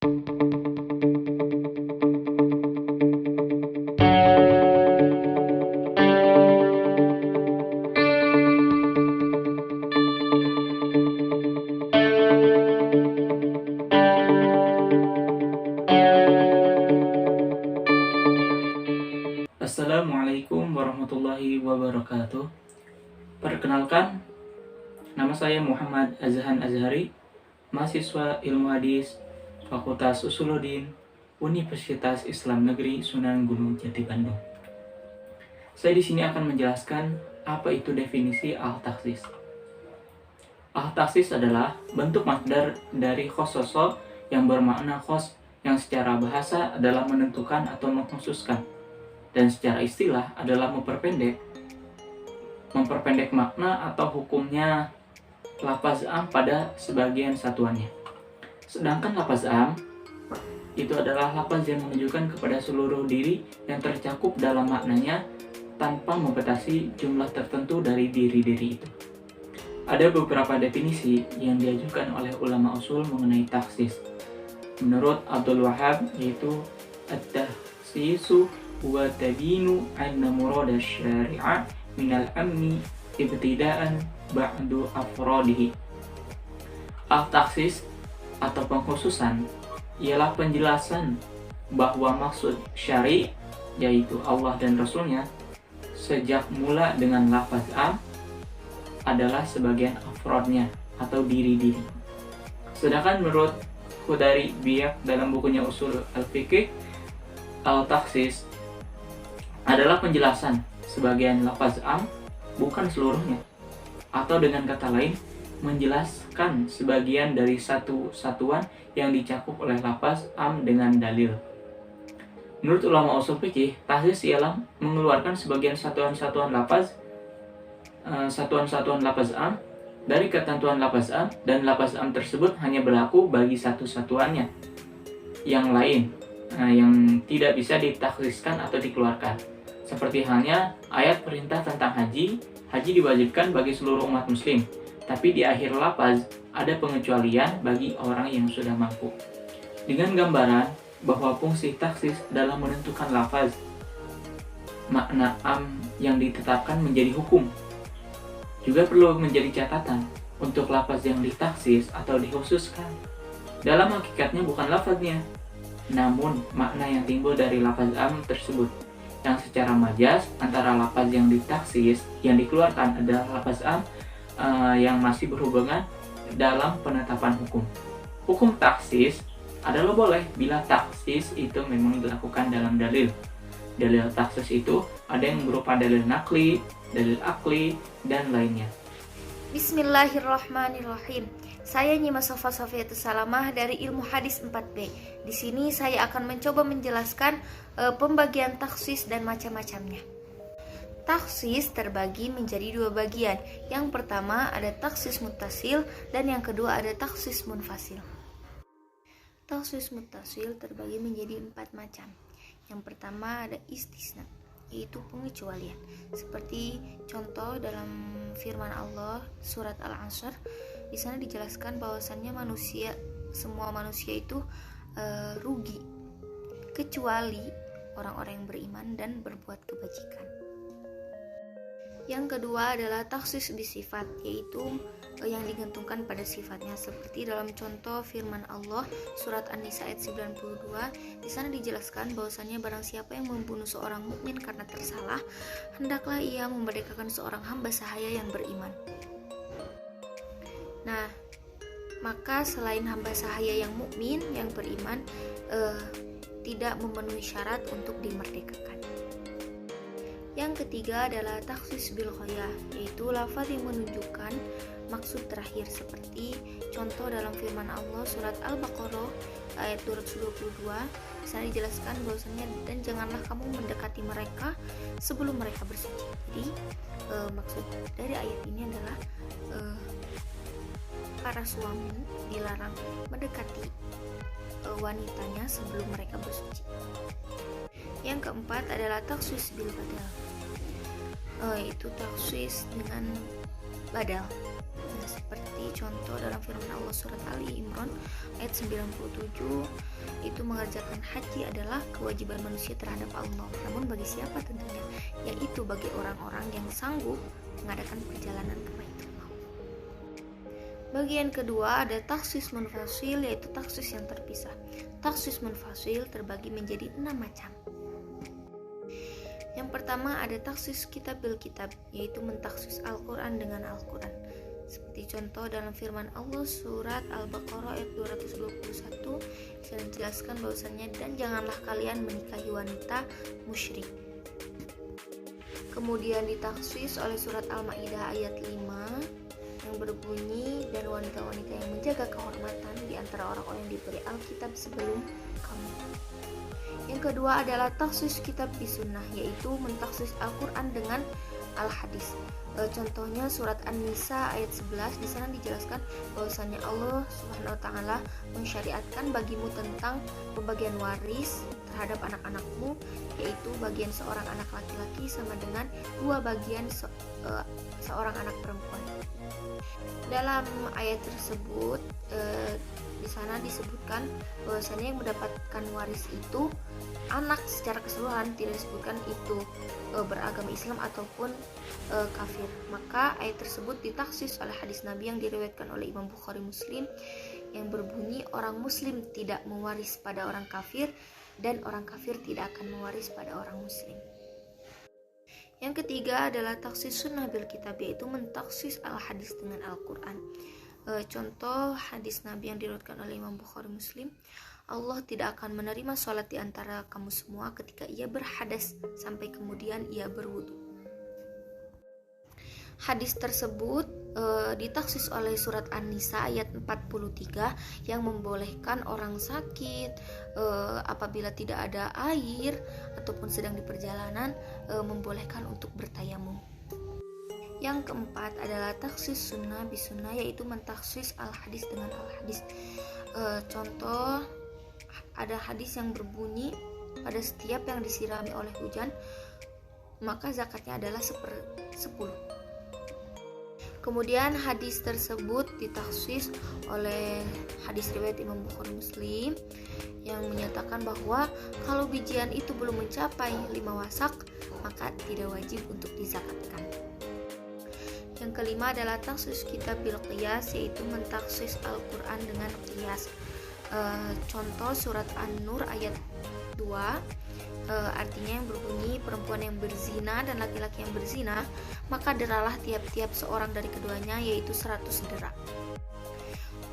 Assalamualaikum warahmatullahi wabarakatuh. Perkenalkan, nama saya Muhammad Azhan Azhari, mahasiswa Ilmu Hadis Fakultas Usuluddin Universitas Islam Negeri Sunan Gunung Jati Bandung. Saya di sini akan menjelaskan apa itu definisi al-takhsis. Al-takhsis adalah bentuk masdar dari khososo yang bermakna khos, yang secara bahasa adalah menentukan atau mengkhususkan, dan secara istilah adalah memperpendek makna atau hukumnya lafaz am pada sebagian satuannya. Sedangkan lafaz am itu adalah lafaz yang menunjukkan kepada seluruh diri yang tercakup dalam maknanya tanpa membatasi jumlah tertentu dari diri-diri itu. Ada beberapa definisi yang diajukan oleh ulama usul mengenai takhsis. Menurut Abdul Wahab, yaitu at-takhsisu wa tabinu anna murada syari'a minal amni ibtidaan ba'du afrodihi. Al-takhsis atau pengkhususan ialah penjelasan bahwa maksud syari', yaitu Allah dan Rasulnya, sejak mula dengan lafaz am adalah sebagian afrodnya atau diri-diri. Sedangkan menurut Khudari Biak dalam bukunya Usul Al-Fiqh, al-takhsis adalah penjelasan sebagian lafaz am, bukan seluruhnya. Atau dengan kata lain, menjelaskan sebagian dari satu satuan yang dicakup oleh lafaz am dengan dalil. Menurut ulama usul fikih, takhsis ialah mengeluarkan sebagian satuan-satuan lafaz am dari ketentuan lafaz am, dan lafaz am tersebut hanya berlaku bagi satu satuannya. Yang lain yang tidak bisa ditakhsiskan atau dikeluarkan. Seperti halnya ayat perintah tentang haji diwajibkan bagi seluruh umat muslim, tapi di akhir lafaz ada pengecualian bagi orang yang sudah mampu. Dengan gambaran bahwa fungsi takhsis adalah menentukan lafaz, makna am yang ditetapkan menjadi hukum. Juga perlu menjadi catatan untuk lafaz yang ditakhsis atau dikhususkan. Dalam hakikatnya bukan lafaznya, namun makna yang timbul dari lafaz am tersebut, yang secara majaz antara lafaz yang ditaksis yang dikeluarkan adalah lafaz am yang masih berhubungan dalam penetapan hukum. Hukum taksis adalah boleh bila taksis itu memang dilakukan dalam dalil. Dalil taksis itu ada yang berupa dalil nakli, dalil akli, dan lainnya. Bismillahirrahmanirrahim. Saya Nyima Sofa Sofiatus Salamah dari Ilmu Hadis 4B. Di sini saya akan mencoba menjelaskan pembagian takhsis dan macam-macamnya. Takhsis terbagi menjadi dua bagian. Yang pertama ada takhsis muttasil dan yang kedua ada takhsis munfasil. Takhsis muttasil terbagi menjadi 4 macam. Yang pertama ada istisna, yaitu pengecualian. Seperti contoh dalam firman Allah surat Al-Asr, di sana dijelaskan bahwasannya semua manusia itu rugi kecuali orang-orang yang beriman dan berbuat kebajikan. Yang kedua adalah takhsis bisifat, yaitu yang digantungkan pada sifatnya, seperti dalam contoh firman Allah surat An-Nisa ayat 92. Di sana dijelaskan bahwasannya barang siapa yang membunuh seorang mukmin karena tersalah, hendaklah ia memerdekakan seorang hamba sahaya yang beriman. Nah, maka selain hamba sahaya yang mukmin yang beriman tidak memenuhi syarat untuk dimerdekakan. Yang ketiga adalah takhsis bil ghayah, yaitu lafaz yang menunjukkan maksud terakhir, seperti contoh dalam firman Allah surat Al-Baqarah ayat 222. Di sana dijelaskan bahwasanya dan janganlah kamu mendekati mereka sebelum mereka bersuci. Jadi maksud dari ayat ini adalah para suami dilarang mendekati wanitanya sebelum mereka bersuci. Yang keempat adalah takhsis bil badal, yaitu takhsis dengan badal. seperti contoh dalam firman Allah surat Ali Imran ayat 97, itu mengerjakan haji adalah kewajiban manusia terhadap Allah, namun bagi siapa tentunya, yaitu bagi orang-orang yang sanggup mengadakan perjalanan ke Baitullah. Bagian kedua ada taksis munfasil, yaitu taksis yang terpisah. Taksis munfasil terbagi menjadi 6 macam. Yang pertama ada taksis kitab bil kitab, yaitu mentaksis Al-Quran dengan Al-Quran. Seperti contoh dalam firman Allah surat Al-Baqarah ayat 221, yang dijelaskan bahwasannya, dan janganlah kalian menikahi wanita musyrik. Kemudian ditaksis oleh surat Al-Maidah ayat 5 yang berbunyi, dan wanita-wanita yang menjaga kehormatan di antara orang-orang yang diberi Alkitab sebelum kamu. Yang kedua adalah taksis kitab bisunnah, yaitu mentaksis Al-Quran dengan Al-Hadis. Contohnya surat An-Nisa ayat 11, di sana dijelaskan bahwasannya Allah Subhanahu wa taala mensyariatkan bagimu tentang pembagian waris terhadap anak-anakmu, yaitu bagian seorang anak laki-laki sama dengan 2 bagian seorang anak perempuan. Dalam ayat tersebut di sana disebutkan bahwasannya yang mendapatkan waris itu anak secara keseluruhan, tidak disebutkan itu beragama Islam ataupun kafir. Maka ayat tersebut ditaksis oleh hadis Nabi yang diriwayatkan oleh Imam Bukhari Muslim yang berbunyi, orang muslim tidak mewaris pada orang kafir dan orang kafir tidak akan mewaris pada orang muslim. Yang ketiga adalah taksis sunnah bil kitab, yaitu mentaksis al-hadis dengan Al-Quran. Contoh hadis Nabi yang diriwayatkan oleh Imam Bukhari Muslim, Allah tidak akan menerima sholat di antara kamu semua ketika ia berhadas sampai kemudian ia berwudu. Hadis tersebut ditaksis oleh surat An-Nisa ayat 43 yang membolehkan orang sakit apabila tidak ada air ataupun sedang di perjalanan membolehkan untuk bertayamum. Yang keempat adalah taksis sunnah bisunnah, yaitu mentaksis al-hadis dengan al-hadis. Contoh ada hadis yang berbunyi, pada setiap yang disirami oleh hujan maka zakatnya adalah 10. Kemudian hadis tersebut ditaksis oleh hadis riwayat Imam Bukhari Muslim yang menyatakan bahwa kalau bijian itu belum mencapai 5 wasak maka tidak wajib untuk dizakatkan. Yang kelima adalah taksis kitab bil qiyas, yaitu mentaksis Al-Quran dengan qiyas. Contoh surat An-Nur ayat 2, artinya yang berbunyi, perempuan yang berzina dan laki-laki yang berzina, maka deralah tiap-tiap seorang dari keduanya, yaitu 100 dera.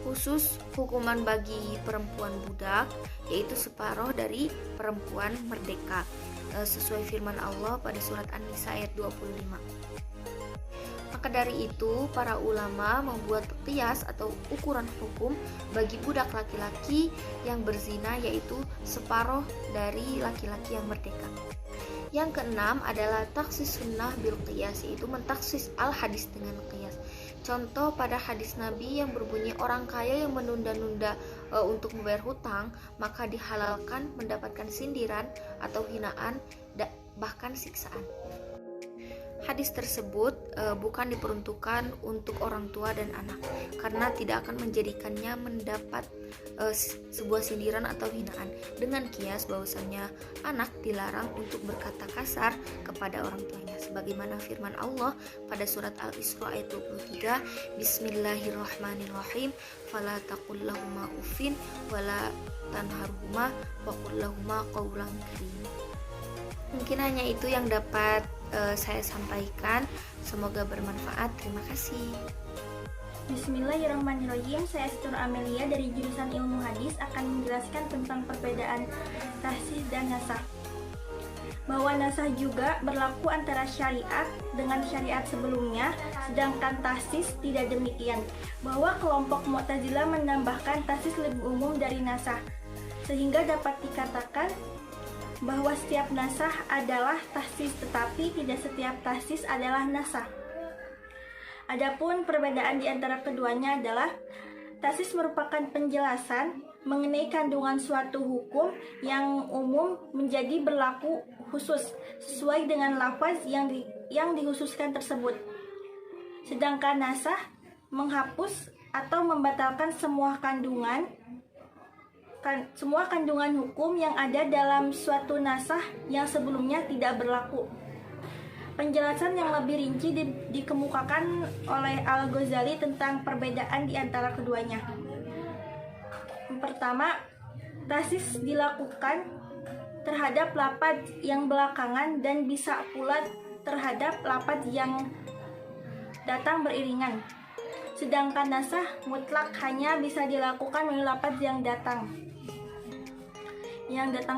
Khusus hukuman bagi perempuan budak, yaitu separuh dari perempuan merdeka, sesuai firman Allah pada surat An-Nisa ayat 25. Maka dari itu, para ulama membuat qiyas atau ukuran hukum bagi budak laki-laki yang berzina, yaitu separuh dari laki-laki yang merdeka. Yang keenam adalah taksis sunnah bil qiyas, yaitu mentaksis al-hadis dengan qiyas. Contoh pada hadis Nabi yang berbunyi, orang kaya yang menunda-nunda untuk membayar hutang, maka dihalalkan mendapatkan sindiran atau hinaan, bahkan siksaan. Hadis tersebut bukan diperuntukkan untuk orang tua dan anak, karena tidak akan menjadikannya mendapat sebuah sindiran atau hinaan. Dengan kias bahwasannya anak dilarang untuk berkata kasar kepada orang tuanya, sebagaimana firman Allah pada surat Al-Isra ayat 23, Bismillahirrahmanirrahim, fala taqul lahuma uffin wala tanharhuma wa qul lahuma qawlan karim. Mungkin hanya itu yang dapat saya sampaikan. Semoga bermanfaat. Terima kasih. Bismillahirrahmanirrahim. Saya Situr Amelia dari jurusan Ilmu Hadis akan menjelaskan tentang perbedaan tahsis dan nasakh. Bahwa nasakh juga berlaku antara syariat dengan syariat sebelumnya, sedangkan tahsis tidak demikian. Bahwa kelompok Mu'tazilah menambahkan tahsis lebih umum dari nasakh, sehingga dapat dikatakan bahwa setiap nasakh adalah tahsis, tetapi tidak setiap tahsis adalah nasakh. Adapun perbedaan di antara keduanya adalah tahsis merupakan penjelasan mengenai kandungan suatu hukum yang umum menjadi berlaku khusus sesuai dengan lafaz yang dikhususkan tersebut. Sedangkan nasakh menghapus atau membatalkan semua kandungan hukum yang ada dalam suatu nasakh yang sebelumnya tidak berlaku. Penjelasan yang lebih rinci dikemukakan oleh Al-Ghazali tentang perbedaan di antara keduanya. Yang pertama, takhsis dilakukan terhadap lafaz yang belakangan dan bisa pula terhadap lafaz yang datang beriringan. Sedangkan nasakh mutlak hanya bisa dilakukan oleh lafaz yang datang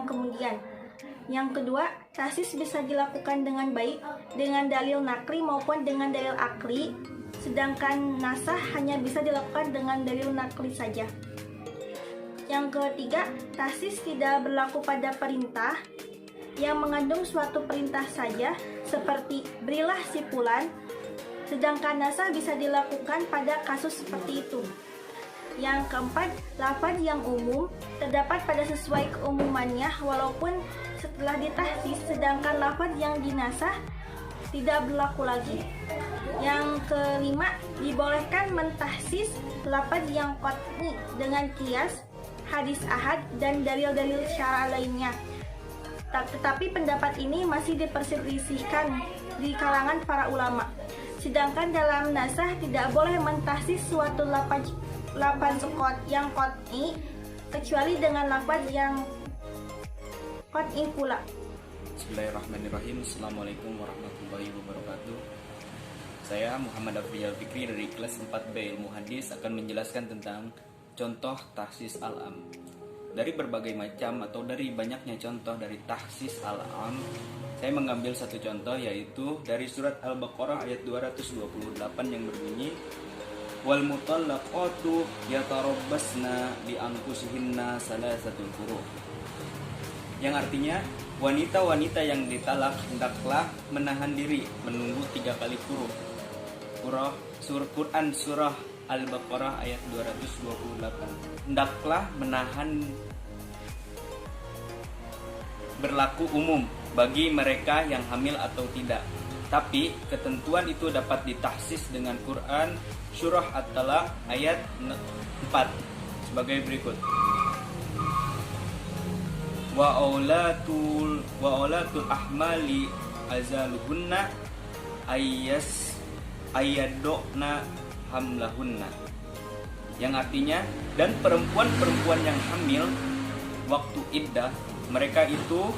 kemudian. Yang kedua, takhsis bisa dilakukan dengan baik dengan dalil nakli maupun dengan dalil akli, sedangkan nasakh hanya bisa dilakukan dengan dalil nakli saja. Yang ketiga, takhsis tidak berlaku pada perintah yang mengandung suatu perintah saja, seperti berilah si fulan, sedangkan nasakh bisa dilakukan pada kasus seperti itu. Yang keempat, lafaz yang umum terdapat pada sesuai keumumannya walaupun setelah ditakhsis, sedangkan lafaz yang dinasakh tidak berlaku lagi. Yang kelima, dibolehkan mentakhsis lafaz yang qat'i dengan qiyas, hadis ahad, dan dalil-dalil syara lainnya. Tetapi pendapat ini masih diperselisihkan di kalangan para ulama. Sedangkan dalam nasakh tidak boleh mentakhsis suatu lafaz yang qat'i kecuali dengan lafaz yang qat'i pula. Bismillahirrahmanirrahim. Assalamualaikum warahmatullahi wabarakatuh. Saya Muhammad Afriyal Fikri dari kelas 4B Ilmu Hadis akan menjelaskan tentang contoh takhsis al-am. Dari berbagai macam atau dari banyaknya contoh dari takhsis al-am, saya mengambil satu contoh, yaitu dari surat Al-Baqarah ayat 228 yang berbunyi wal mutallaqatu yatarabbasna bi anfusihinna salasatul quru', yang artinya wanita-wanita yang ditalak hendaklah menahan diri menunggu 3 kali quru'. Quran surah Al-Baqarah ayat 228. Hendaklah menahan berlaku umum bagi mereka yang hamil atau tidak. Tapi ketentuan itu dapat ditakhsis dengan Quran surah At-Talaq ayat 4 sebagai berikut. Wa aulatul ahmali azaluhunna ayyadna hamlahunna, yang artinya dan perempuan-perempuan yang hamil waktu iddah mereka itu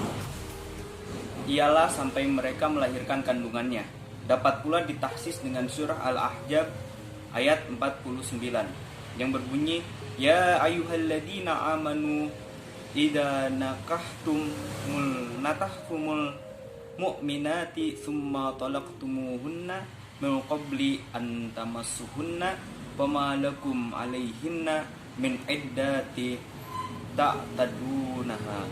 ialah sampai mereka melahirkan kandungannya. Dapat pula ditakhsis dengan surah Al-Ahzab ayat 49 yang berbunyi ya ayyuhalladzina amanu idza nakahtumul mu'minati tsumma talaqtumuhunna min qabli an tamassuhunna fama lakum 'alaihinna min iddati ta'tadunaha,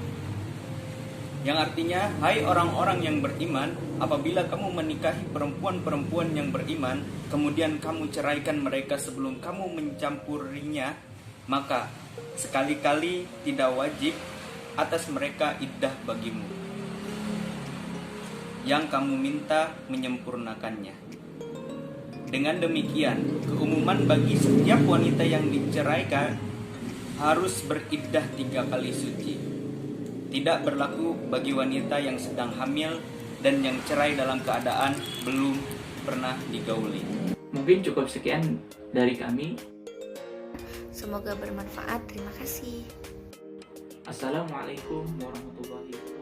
yang artinya hai orang-orang yang beriman, apabila kamu menikahi perempuan-perempuan yang beriman kemudian kamu ceraikan mereka sebelum kamu mencampurinya, maka sekali-kali tidak wajib atas mereka iddah bagimu yang kamu minta menyempurnakannya. Dengan demikian, keumuman bagi setiap wanita yang diceraikan harus beriddah 3 kali suci. Tidak berlaku bagi wanita yang sedang hamil dan yang cerai dalam keadaan belum pernah digauli. Mungkin cukup sekian dari kami. Semoga bermanfaat. Terima kasih. Assalamualaikum warahmatullahi wabarakatuh.